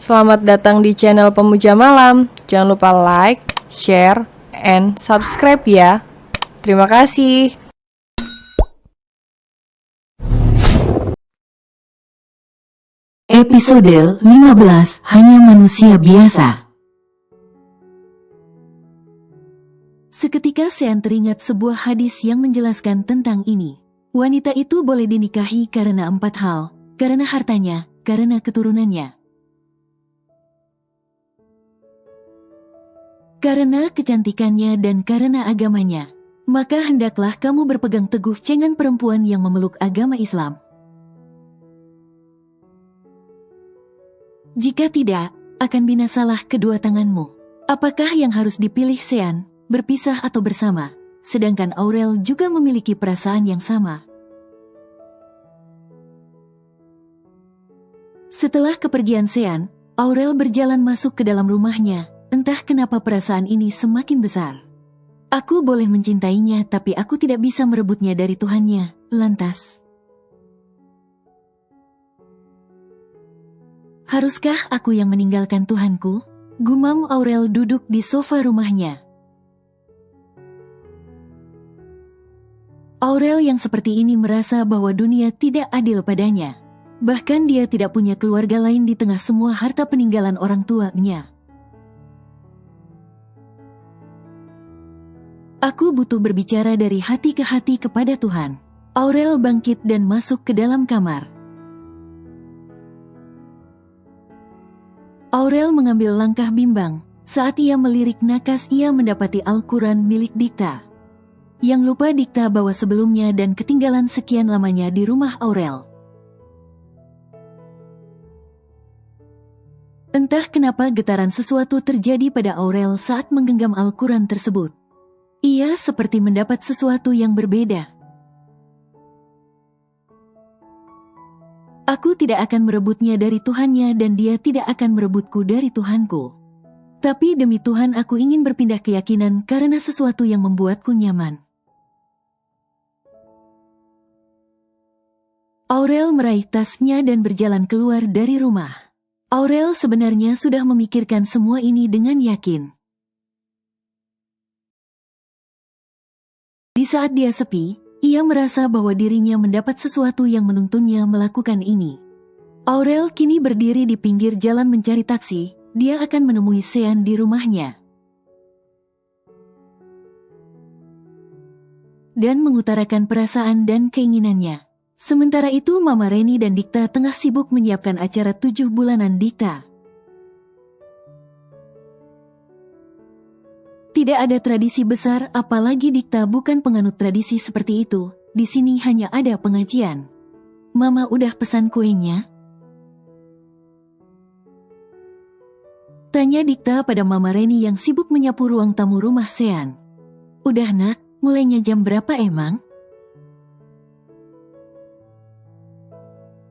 Selamat datang di channel Pemuja Malam. Jangan lupa like, share, and subscribe ya. Terima kasih. Episode 15, Hanya Manusia Biasa. Seketika Sean teringat sebuah hadis yang menjelaskan tentang ini. Wanita itu boleh dinikahi karena 4 hal, karena hartanya, karena keturunannya, karena kecantikannya, dan karena agamanya. Maka hendaklah kamu berpegang teguh dengan perempuan yang memeluk agama Islam. Jika tidak, akan binasalah kedua tanganmu. Apakah yang harus dipilih Sean, berpisah atau bersama? Sedangkan Aurel juga memiliki perasaan yang sama. Setelah kepergian Sean, Aurel berjalan masuk ke dalam rumahnya. Entah kenapa perasaan ini semakin besar. Aku boleh mencintainya, tapi aku tidak bisa merebutnya dari Tuhannya. Lantas, haruskah aku yang meninggalkan Tuhanku? Gumam Aurel duduk di sofa rumahnya. Aurel yang seperti ini merasa bahwa dunia tidak adil padanya. Bahkan dia tidak punya keluarga lain di tengah semua harta peninggalan orang tuanya. Aku butuh berbicara dari hati ke hati kepada Tuhan. Aurel bangkit dan masuk ke dalam kamar. Aurel mengambil langkah bimbang. Saat ia melirik nakas, ia mendapati Al-Quran milik Dikta. Yang lupa Dikta bawa sebelumnya dan ketinggalan sekian lamanya di rumah Aurel. Entah kenapa getaran sesuatu terjadi pada Aurel saat menggenggam Al-Quran tersebut. Ia seperti mendapat sesuatu yang berbeda. Aku tidak akan merebutnya dari Tuhannya dan dia tidak akan merebutku dari Tuhanku. Tapi demi Tuhan aku ingin berpindah keyakinan karena sesuatu yang membuatku nyaman. Aurel meraih tasnya dan berjalan keluar dari rumah. Aurel sebenarnya sudah memikirkan semua ini dengan yakin. Di saat dia sepi, ia merasa bahwa dirinya mendapat sesuatu yang menuntunnya melakukan ini. Aurel kini berdiri di pinggir jalan mencari taksi. Dia akan menemui Sean di rumahnya dan mengutarakan perasaan dan keinginannya. Sementara itu Mama Reni dan Dikta tengah sibuk menyiapkan acara 7 bulanan Dikta. Tidak ada tradisi besar, apalagi Dikta bukan penganut tradisi seperti itu. Di sini hanya ada pengajian. Mama udah pesan kuenya? Tanya Dikta pada Mama Reni yang sibuk menyapu ruang tamu rumah Sean. Udah nak, mulainya jam berapa emang?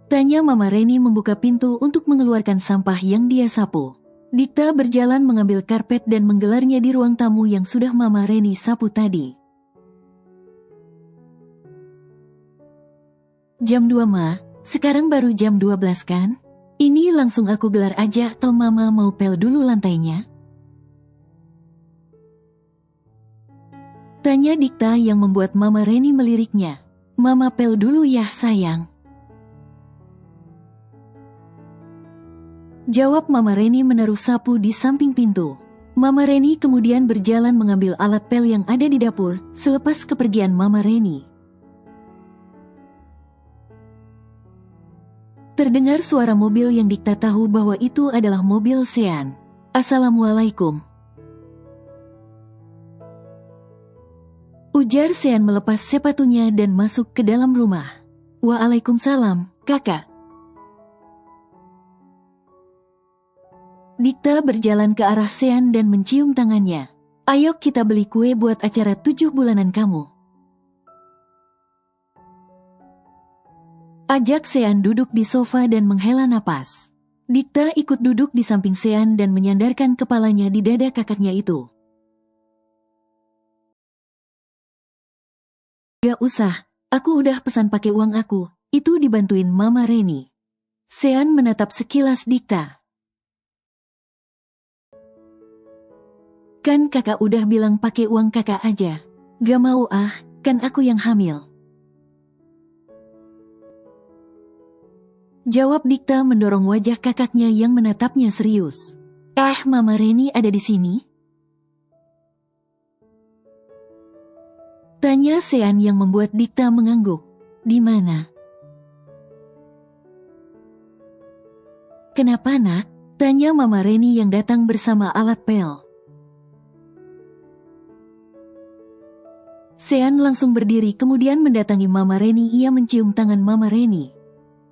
Tanya Mama Reni membuka pintu untuk mengeluarkan sampah yang dia sapu. Dikta berjalan mengambil karpet dan menggelarnya di ruang tamu yang sudah Mama Reni sapu tadi. Jam 2 Ma, sekarang baru jam 12 kan? Ini langsung aku gelar aja atau Mama mau pel dulu lantainya? Tanya Dikta yang membuat Mama Reni meliriknya. Mama pel dulu ya sayang. Jawab Mama Reni menaruh sapu di samping pintu. Mama Reni kemudian berjalan mengambil alat pel yang ada di dapur selepas kepergian Mama Reni. Terdengar suara mobil yang Dikta tahu bahwa itu adalah mobil Sean. Assalamualaikum. Ujar Sean melepas sepatunya dan masuk ke dalam rumah. Waalaikumsalam, kakak. Dikta berjalan ke arah Sean dan mencium tangannya. Ayo kita beli kue buat acara 7 bulanan kamu. Ajak Sean duduk di sofa dan menghela napas. Dikta ikut duduk di samping Sean dan menyandarkan kepalanya di dada kakaknya itu. Gak usah, aku udah pesan pakai uang aku. Itu dibantuin Mama Reni. Sean menatap sekilas Dikta. Kan kakak udah bilang pakai uang kakak aja. Gak mau ah, kan aku yang hamil. Jawab Dikta mendorong wajah kakaknya yang menatapnya serius. Mama Reni ada di sini? Tanya Sean yang membuat Dikta mengangguk. Di mana? Kenapa nak? Tanya Mama Reni yang datang bersama alat pel. Sean langsung berdiri kemudian mendatangi Mama Reni. Ia mencium tangan Mama Reni.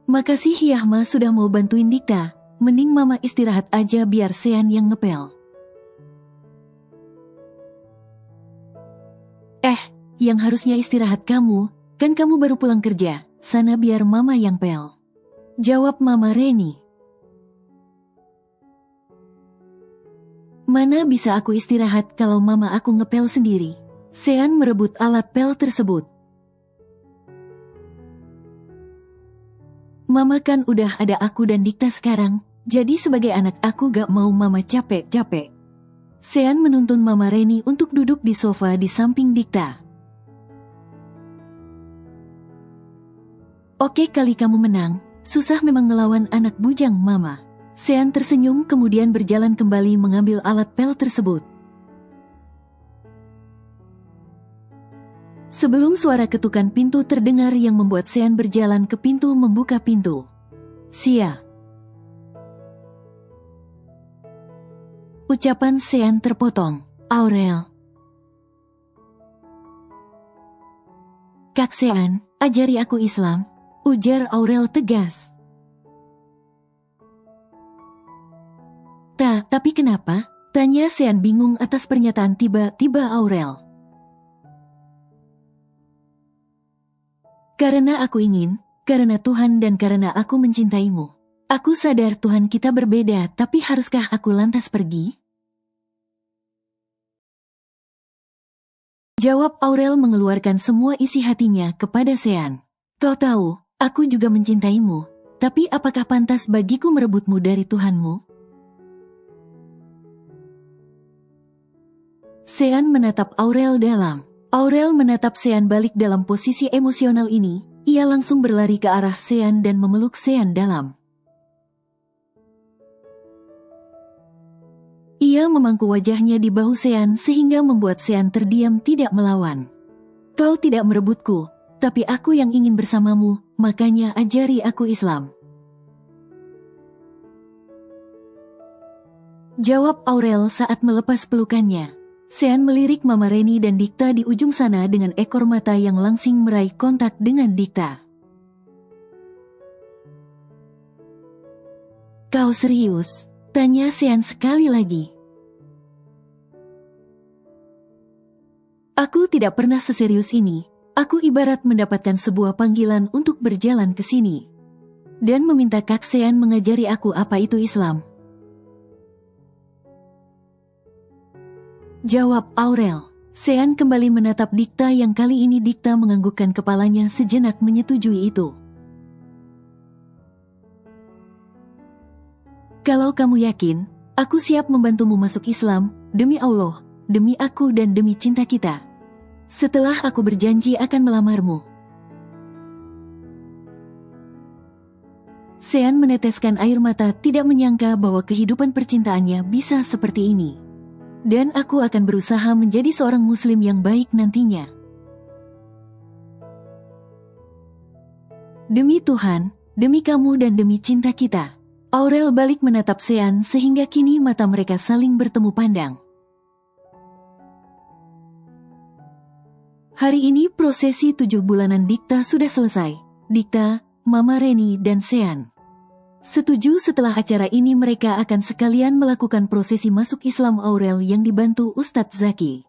Makasih ya Ma sudah mau bantuin Dikta. Mending Mama istirahat aja biar Sean yang ngepel. Yang harusnya istirahat kamu, kan kamu baru pulang kerja. Sana biar Mama yang pel. Jawab Mama Reni. Mana bisa aku istirahat kalau Mama aku ngepel sendiri? Sean merebut alat pel tersebut. Mama kan udah ada aku dan Dikta sekarang, jadi sebagai anak aku gak mau Mama capek-capek. Sean menuntun Mama Reni untuk duduk di sofa di samping Dikta. Oke kali kamu menang, susah memang ngelawan anak bujang Mama. Sean tersenyum kemudian berjalan kembali mengambil alat pel tersebut. Sebelum suara ketukan pintu terdengar yang membuat Sean berjalan ke pintu membuka pintu. Sia. Ucapan Sean terpotong. Aurel. Kak Sean, ajari aku Islam. Ujar Aurel tegas. Tapi kenapa? Tanya Sean bingung atas pernyataan tiba-tiba Aurel. Karena aku ingin, karena Tuhan dan karena aku mencintaimu. Aku sadar Tuhan kita berbeda, tapi haruskah aku lantas pergi? Jawab Aurel mengeluarkan semua isi hatinya kepada Sean. Kau tahu, aku juga mencintaimu, tapi apakah pantas bagiku merebutmu dari Tuhanmu? Sean menatap Aurel dalam. Aurel menatap Sean balik dalam posisi emosional ini. Ia langsung berlari ke arah Sean dan memeluk Sean dalam. Ia memangku wajahnya di bahu Sean sehingga membuat Sean terdiam tidak melawan. Kau tidak merebutku, tapi aku yang ingin bersamamu, makanya ajari aku Islam. Jawab Aurel saat melepas pelukannya. Sean melirik Mama Reni dan Dikta di ujung sana dengan ekor mata yang langsing meraih kontak dengan Dikta. Kau serius? Tanya Sean sekali lagi. Aku tidak pernah seserius ini. Aku ibarat mendapatkan sebuah panggilan untuk berjalan ke sini. Dan meminta Kak Sean mengajari aku apa itu Islam. Jawab Aurel. Sean kembali menatap Dikta yang kali ini Dikta menganggukkan kepalanya sejenak menyetujui itu. Kalau kamu yakin, aku siap membantumu masuk Islam, demi Allah, demi aku dan demi cinta kita. Setelah aku berjanji akan melamarmu. Sean meneteskan air mata tidak menyangka bahwa kehidupan percintaannya bisa seperti ini. Dan aku akan berusaha menjadi seorang muslim yang baik nantinya. Demi Tuhan, demi kamu dan demi cinta kita. Aurel balik menatap Sean sehingga kini mata mereka saling bertemu pandang. Hari ini prosesi 7 bulanan Dikta sudah selesai. Dikta, Mama Reni dan Sean setuju setelah acara ini mereka akan sekalian melakukan prosesi masuk Islam Aurel yang dibantu Ustadz Zaki.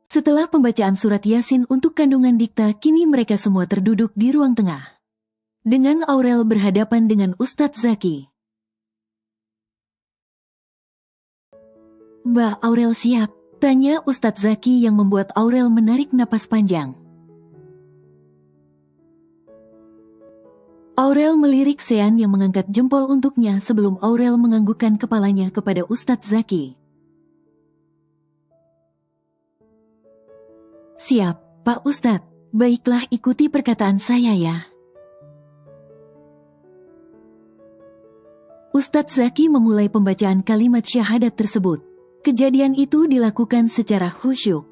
Setelah pembacaan surat Yasin untuk kandungan Dikta, kini mereka semua terduduk di ruang tengah. Dengan Aurel berhadapan dengan Ustadz Zaki. Mbak Aurel siap? Tanya Ustadz Zaki yang membuat Aurel menarik napas panjang. Aurel melirik Sean yang mengangkat jempol untuknya sebelum Aurel menganggukkan kepalanya kepada Ustadz Zaki. Siap, Pak Ustadz. Baiklah, ikuti perkataan saya ya. Ustadz Zaki memulai pembacaan kalimat syahadat tersebut. Kejadian itu dilakukan secara khusyuk.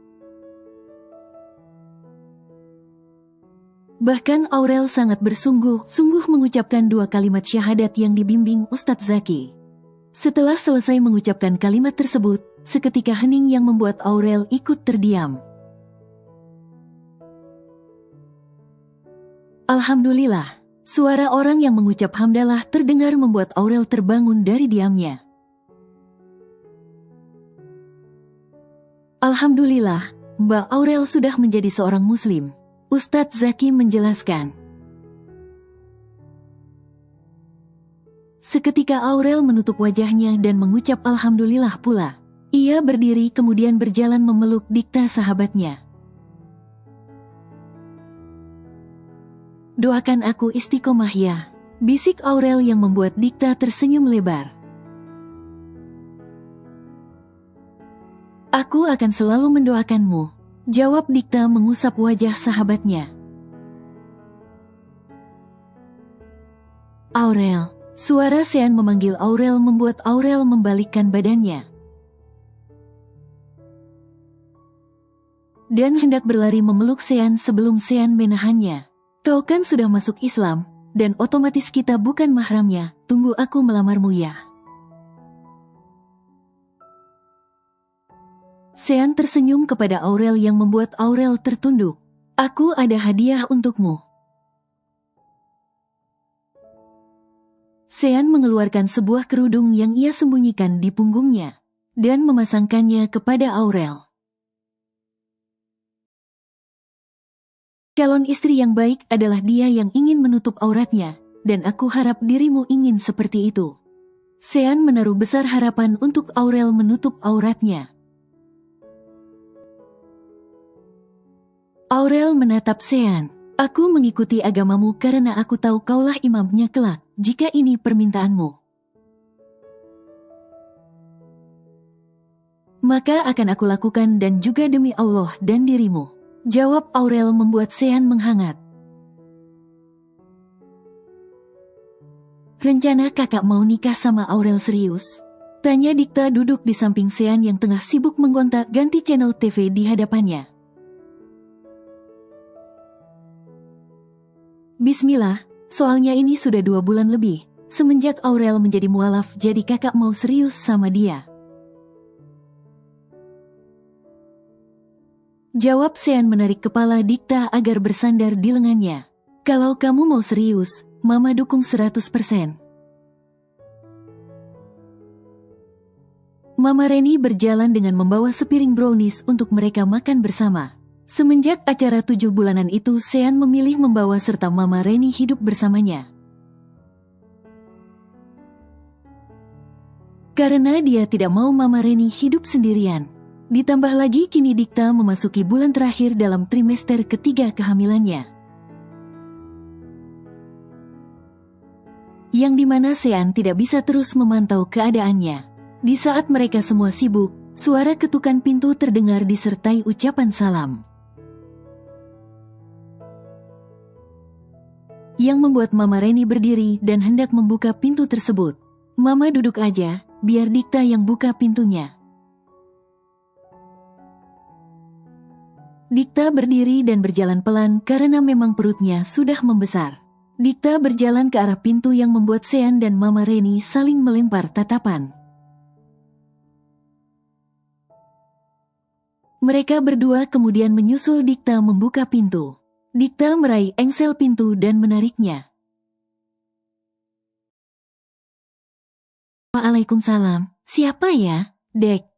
Bahkan Aurel sangat bersungguh-sungguh mengucapkan dua kalimat syahadat yang dibimbing Ustadz Zaki. Setelah selesai mengucapkan kalimat tersebut, seketika hening yang membuat Aurel ikut terdiam. Alhamdulillah, suara orang yang mengucap hamdalah terdengar membuat Aurel terbangun dari diamnya. Alhamdulillah, Mbak Aurel sudah menjadi seorang muslim. Ustadz Zaki menjelaskan. Seketika Aurel menutup wajahnya dan mengucap alhamdulillah pula. Ia berdiri kemudian berjalan memeluk Dikta sahabatnya. Doakan aku istiqomah ya, bisik Aurel yang membuat Dikta tersenyum lebar. Aku akan selalu mendoakanmu, jawab Dikta mengusap wajah sahabatnya. Aurel, suara Sean memanggil Aurel membuat Aurel membalikkan badannya. Dan hendak berlari memeluk Sean sebelum Sean menahannya. Kau kan sudah masuk Islam, dan otomatis kita bukan mahramnya, tunggu aku melamarmu ya. Sean tersenyum kepada Aurel yang membuat Aurel tertunduk. Aku ada hadiah untukmu. Sean mengeluarkan sebuah kerudung yang ia sembunyikan di punggungnya, dan memasangkannya kepada Aurel. Calon istri yang baik adalah dia yang ingin menutup auratnya, dan aku harap dirimu ingin seperti itu. Sean menaruh besar harapan untuk Aurel menutup auratnya. Aurel menatap Sean. Aku mengikuti agamamu karena aku tahu kaulah imamnya kelak, jika ini permintaanmu. Maka akan aku lakukan dan juga demi Allah dan dirimu. Jawab Aurel membuat Sean menghangat. Rencana kakak mau nikah sama Aurel serius? Tanya Dikta duduk di samping Sean yang tengah sibuk menggonta-ganti channel TV di hadapannya. Bismillah, soalnya ini sudah 2 bulan lebih, semenjak Aurel menjadi mualaf jadi kakak mau serius sama dia. Jawab Sean menarik kepala Dikta agar bersandar di lengannya. Kalau kamu mau serius, Mama dukung 100%. Mama Reni berjalan dengan membawa sepiring brownies untuk mereka makan bersama. Semenjak acara 7 bulanan itu, Sean memilih membawa serta Mama Reni hidup bersamanya. Karena dia tidak mau Mama Reni hidup sendirian. Ditambah lagi kini Dikta memasuki bulan terakhir dalam trimester ketiga kehamilannya. Yang dimana Sean tidak bisa terus memantau keadaannya. Di saat mereka semua sibuk, suara ketukan pintu terdengar disertai ucapan salam. Yang membuat Mama Reni berdiri dan hendak membuka pintu tersebut. Mama duduk aja, biar Dikta yang buka pintunya. Dikta berdiri dan berjalan pelan karena memang perutnya sudah membesar. Dikta berjalan ke arah pintu yang membuat Sean dan Mama Reni saling melempar tatapan. Mereka berdua kemudian menyusul Dikta membuka pintu. Dikta meraih engsel pintu dan menariknya. Waalaikumsalam, siapa ya, Dek?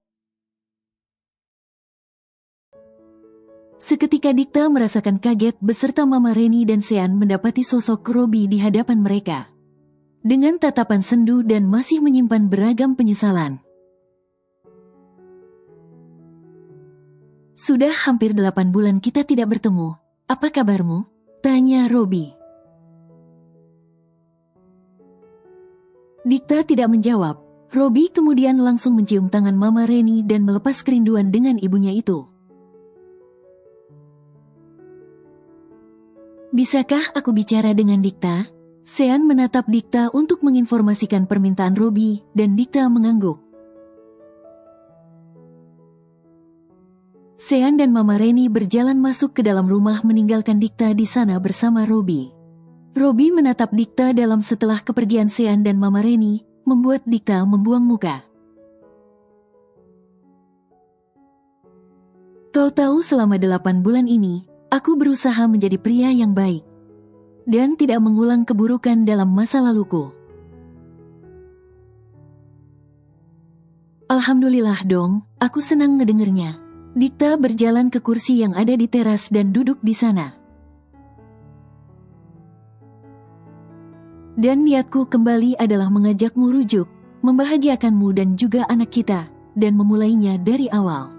Seketika Dikta merasakan kaget beserta Mama Reni dan Sean mendapati sosok Robi di hadapan mereka. Dengan tatapan sendu dan masih menyimpan beragam penyesalan. Sudah hampir 8 bulan kita tidak bertemu. Apa kabarmu? Tanya Robi. Dikta tidak menjawab. Robi kemudian langsung mencium tangan Mama Reni dan melepas kerinduan dengan ibunya itu. Bisakah aku bicara dengan Dikta? Sean menatap Dikta untuk menginformasikan permintaan Robi dan Dikta mengangguk. Sean dan Mama Reni berjalan masuk ke dalam rumah meninggalkan Dikta di sana bersama Robi. Robi menatap Dikta dalam setelah kepergian Sean dan Mama Reni, membuat Dikta membuang muka. Kau tahu selama 8 bulan ini, aku berusaha menjadi pria yang baik dan tidak mengulang keburukan dalam masa laluku. Alhamdulillah dong, aku senang ngedengernya. Dikta berjalan ke kursi yang ada di teras dan duduk di sana. Dan niatku kembali adalah mengajakmu rujuk, membahagiakanmu dan juga anak kita, dan memulainya dari awal.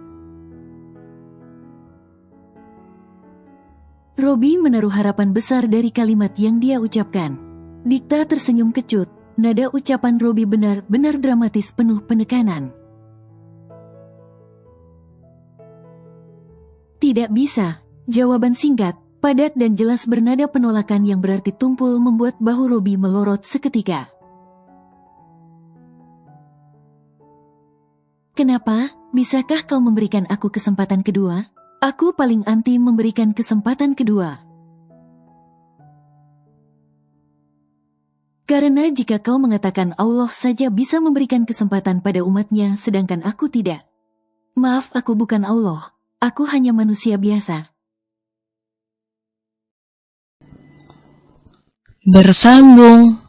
Robi menaruh harapan besar dari kalimat yang dia ucapkan. Dikta tersenyum kecut, nada ucapan Robi benar-benar dramatis penuh penekanan. Tidak bisa, jawaban singkat, padat dan jelas bernada penolakan yang berarti tumpul membuat bahu Robi melorot seketika. Kenapa? Bisakah kau memberikan aku kesempatan kedua? Aku paling anti memberikan kesempatan kedua. Karena jika kau mengatakan Allah saja bisa memberikan kesempatan pada umatnya sedangkan aku tidak. Maaf, aku bukan Allah. Aku hanya manusia biasa. Bersambung.